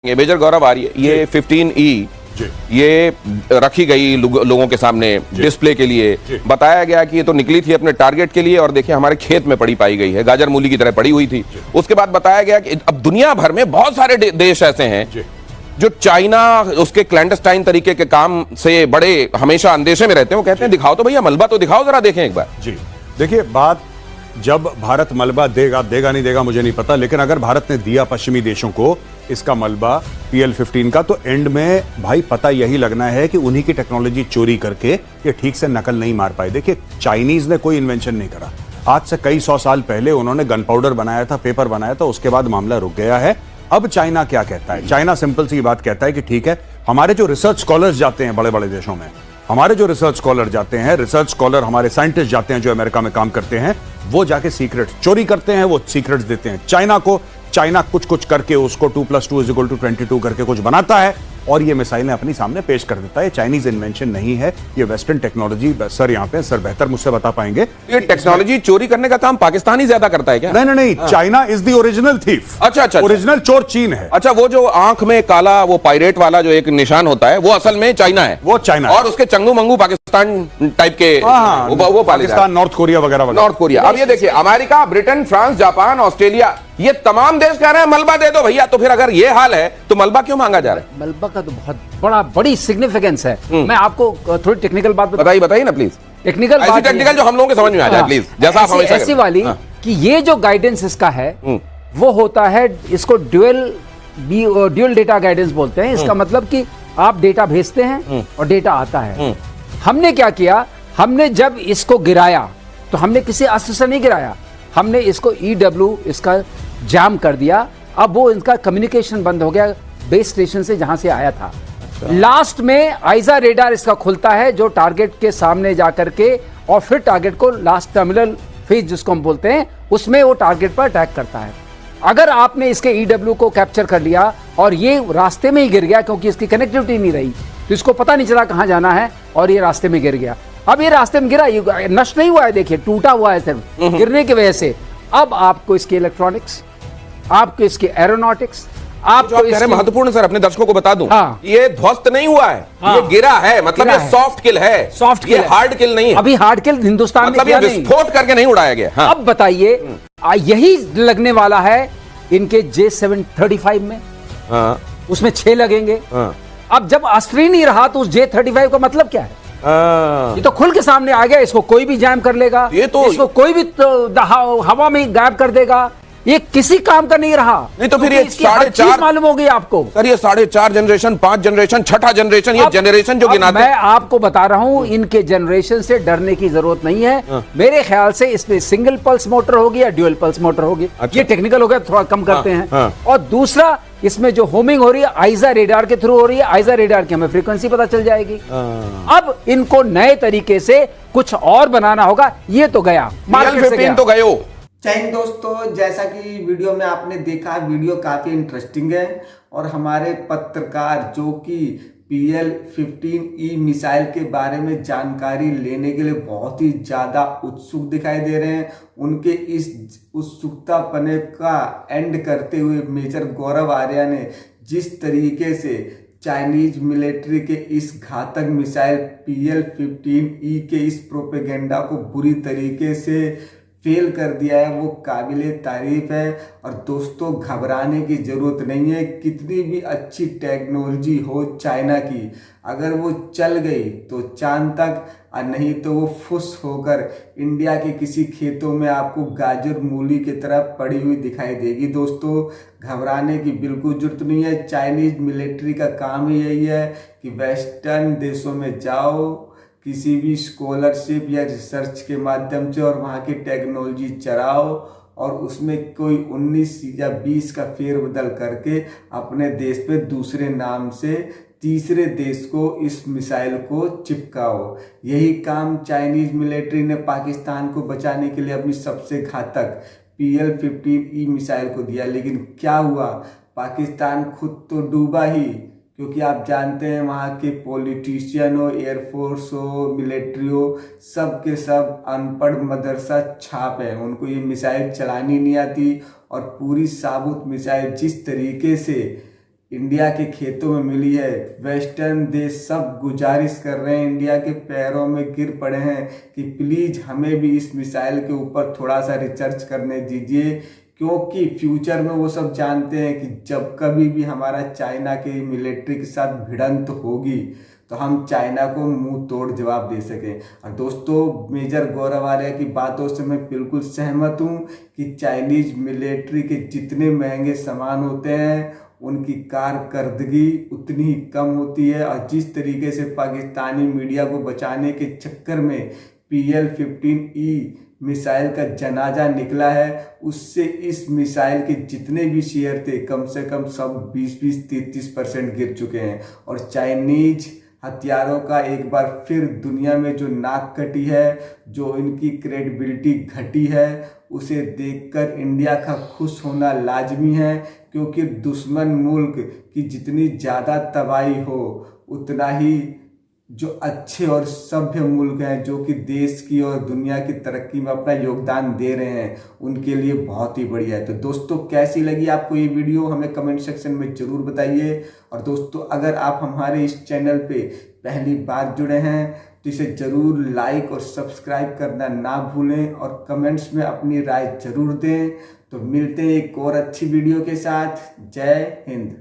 ये मेजर गौरव आ रही है ये 15E ये रखी गई लोगों के सामने डिस्प्ले के लिए बताया गया कि ये तो निकली थी अपने टारगेट के लिए और देखिए हमारे खेत में पड़ी पाई गई है, गाजर मूली की तरह पड़ी हुई थी। उसके बाद बताया गया कि अब दुनिया भर में बहुत सारे देश ऐसे हैं जो चाइना उसके क्लैंडस्टाइन तरीके के काम से बड़े हमेशा अंदेशे में रहते हैं। वो कहते हैं दिखाओ तो भैया मलबा तो दिखाओ जरा, देखें एक बार। जी देखिए, बात जब भारत मलबा देगा नहीं देगा मुझे नहीं पता, लेकिन अगर भारत ने दिया पश्चिमी देशों को इसका मलबा PL-15 का, तो एंड में भाई पता यही लगना है कि उन्हीं की टेक्नोलॉजी चोरी करके ये ठीक से नकल नहीं मार पाए। देखिए, चाइनीज ने कोई इन्वेंशन नहीं करा। आज से कई सौ साल पहले उन्होंने गन पाउडर बनाया था, पेपर बनाया था, उसके बाद मामला रुक गया है। अब चाइना क्या कहता है? चाइना सिंपल सी बात कहता है कि ठीक है, हमारे जो रिसर्च स्कॉलर्स जाते हैं बड़े बड़े देशों में, हमारे जो रिसर्च स्कॉलर जाते हैं, रिसर्च स्कॉलर हमारे साइंटिस्ट जाते हैं जो अमेरिका में काम करते हैं, वो जाके सीक्रेट चोरी करते हैं, वो सीक्रेट्स देते हैं चाइना को। चाइना कुछ कुछ करके उसको 2+2=22 करके कुछ बनाता है और ये मिसाइलें अपनी सामने पेश कर देता है। चाइनीज इन्वेंशन नहीं है, ये वेस्टर्न टेक्नोलॉजी। सर यहाँ पे सर बेहतर मुझसे बता पाएंगे, ये टेक्नोलॉजी चोरी करने का काम पाकिस्तान ही ज्यादा करता है क्या? नहीं, China is the original thief. अच्छा, ओरिजिनल चोर चीन है। अच्छा, वो जो आंख में काला वो पायरेट वाला जो एक निशान होता है वो असल में चाइना है, वो चाइना और उसके चंगू मंगू पाकिस्तान टाइप के वो पाकिस्तान, नॉर्थ कोरिया वगैरह। North Korea. अब ये देखिए, America, Britain, France, Japan, Australia, ये तमाम देश कह रहे हैं मलबा दे दो भैया। तो फिर अगर ये हाल है तो मलबा क्यों मांगा जा रहा है? मलबा का तो बहुत बड़ी सिग्निफिकेंस है। मैं आपको थोड़ी टेक्निकल बात बताइए ना प्लीज। टेक्निकल जो हम लोगों के समझ में आ जाए प्लीज, जैसा आप हमेशा ऐसी वाली कि ये जो गाइडेंस इसका है वो होता है, इसको ड्यूअल डेटा गाइडेंस बोलते हैं। इसका मतलब कि आप डेटा भेजते हैं और डेटा आता है। हमने क्या किया, हमने जब इसको गिराया तो हमने किसी अस्त्र से नहीं गिराया, हमने इसको EW इसका जाम कर दिया। अब वो इनका कम्युनिकेशन बंद हो गया बेस स्टेशन से जहां से आया था। लास्ट में आइजा रेडार इसका खुलता है जो टारगेट के सामने जाकर के, और फिर टारगेट को लास्ट टर्मिनल फेज जिसको हम बोलते हैं उसमें वो टारगेट पर अटैक करता है। अगर आपने इसके EW को कैप्चर कर लिया और ये रास्ते में ही गिर गया क्योंकि इसकी कनेक्टिविटी नहीं रही तो इसको पता नहीं चला कहां जाना है और ये रास्ते में गिर गया। अब ये रास्ते में गिरा, ये नष्ट नहीं हुआ है, देखिए टूटा हुआ है सिर्फ गिरने की वजह से। अब आपको इसके इलेक्ट्रॉनिक्स, आपको इसके एरोनॉटिक्स, आपको इसके महत्वपूर्ण सर अपने दर्शकों को बता दूं, ये ध्वस्त नहीं हुआ है, ये गिरा है, मतलब ये सॉफ्ट किल है, सॉफ्ट ये हार्ड किल नहीं है। अभी हार्ड किल हिंदुस्तान मतलब ये विस्फोट करके नहीं उड़ाया गया। अब बताइए, यही लगने वाला है इनके J735 में, उसमें 6 लगेंगे। अब जब अस्त्र ही नहीं रहा तो उस J35 का मतलब क्या है? ये तो खुल के सामने आ गया, इसको कोई भी जैम कर लेगा, इसको कोई भी हवा में गायब कर देगा, ये किसी काम का नहीं रहा। नहीं तो फिर ये 4.5 मालूम होगी आपको सर, ये 4.5 जनरेशन, 5 जनरेशन, 6ठा जनरेशन, ये जनरेशन जो गिनाते मैं आपको बता रहा हूं, इनके जनरेशन से डरने की जरूरत नहीं है। मेरे ख्याल से इसमें सिंगल पल्स मोटर होगी या ड्यूअल पल्स मोटर होगी। ये टेक्निकल हो गया, थोड़ा कम करते हैं। और दूसरा, इसमें जो होमिंग हो रही है आइजा रेडार के थ्रू हो रही है। आइजा रेडार की हमें फ्रीक्वेंसी पता चल जाएगी। अब इनको नए तरीके से कुछ और बनाना होगा। ये तो गया, मार्केट से गया तो गयो। जय हिंद दोस्तों, जैसा कि वीडियो में आपने देखा, वीडियो काफ़ी इंटरेस्टिंग है और हमारे पत्रकार जो कि PL-15E मिसाइल के बारे में जानकारी लेने के लिए बहुत ही ज़्यादा उत्सुक दिखाई दे रहे हैं। उनके इस उत्सुकता पने का एंड करते हुए मेजर गौरव आर्या ने जिस तरीके से चाइनीज मिलिट्री के इस घातक मिसाइल PL-15E के इस प्रोपेगेंडा को बुरी तरीके से फेल कर दिया है, वो काबिले तारीफ है। और दोस्तों, घबराने की ज़रूरत नहीं है। कितनी भी अच्छी टेक्नोलॉजी हो चाइना की, अगर वो चल गई तो चांद तक, और नहीं तो वो फुस होकर इंडिया के किसी खेतों में आपको गाजर मूली की तरह पड़ी हुई दिखाई देगी। दोस्तों, घबराने की बिल्कुल जरूरत नहीं है। चाइनीज मिलिट्री का काम ही यही है कि वेस्टर्न देशों में जाओ, किसी भी स्कॉलरशिप या रिसर्च के माध्यम से, और वहाँ की टेक्नोलॉजी चलाओ और उसमें कोई 19 या 20 का फेरबदल करके अपने देश पे दूसरे नाम से तीसरे देश को इस मिसाइल को चिपकाओ। यही काम चाइनीज मिलिट्री ने पाकिस्तान को बचाने के लिए अपनी सबसे घातक PL-15E मिसाइल को दिया। लेकिन क्या हुआ, पाकिस्तान खुद तो डूबा ही, क्योंकि आप जानते हैं वहाँ के पॉलिटिशियन हो, एयरफोर्स हो, मिलिट्री हो, सब के सब अनपढ़ मदरसा छाप है। उनको ये मिसाइल चलानी नहीं आती और पूरी साबुत मिसाइल जिस तरीके से इंडिया के खेतों में मिली है। वेस्टर्न देश सब गुजारिश कर रहे हैं, इंडिया के पैरों में गिर पड़े हैं कि प्लीज हमें भी इस मिसाइल के ऊपर थोड़ा सा रिसर्च करने दीजिए, क्योंकि फ्यूचर में वो सब जानते हैं कि जब कभी भी हमारा चाइना के मिलिट्री के साथ भिड़ंत होगी तो हम चाइना को मुंह तोड़ जवाब दे सकें। और दोस्तों, मेजर गौरव आर्या की बातों से मैं बिल्कुल सहमत हूं कि चाइनीज मिलिट्री के जितने महंगे सामान होते हैं उनकी कारकर्दगी उतनी ही कम होती है। और जिस तरीके से पाकिस्तानी मीडिया को बचाने के चक्कर में PL-15E मिसाइल का जनाजा निकला है, उससे इस मिसाइल के जितने भी शेयर थे कम से कम सब 20-30% गिर चुके हैं। और चाइनीज हथियारों का एक बार फिर दुनिया में जो नाक कटी है, जो इनकी क्रेडिबिलिटी घटी है, उसे देखकर इंडिया का खुश होना लाजमी है, क्योंकि दुश्मन मुल्क की जितनी ज़्यादा तबाही हो उतना ही जो अच्छे और सभ्य मुल्क हैं जो कि देश की और दुनिया की तरक्की में अपना योगदान दे रहे हैं, उनके लिए बहुत ही बढ़िया है। तो दोस्तों, कैसी लगी आपको ये वीडियो हमें कमेंट सेक्शन में ज़रूर बताइए। और दोस्तों, अगर आप हमारे इस चैनल पे पहली बार जुड़े हैं तो इसे ज़रूर लाइक और सब्सक्राइब करना ना भूलें और कमेंट्स में अपनी राय ज़रूर दें। तो मिलते हैं एक और अच्छी वीडियो के साथ। जय हिंद।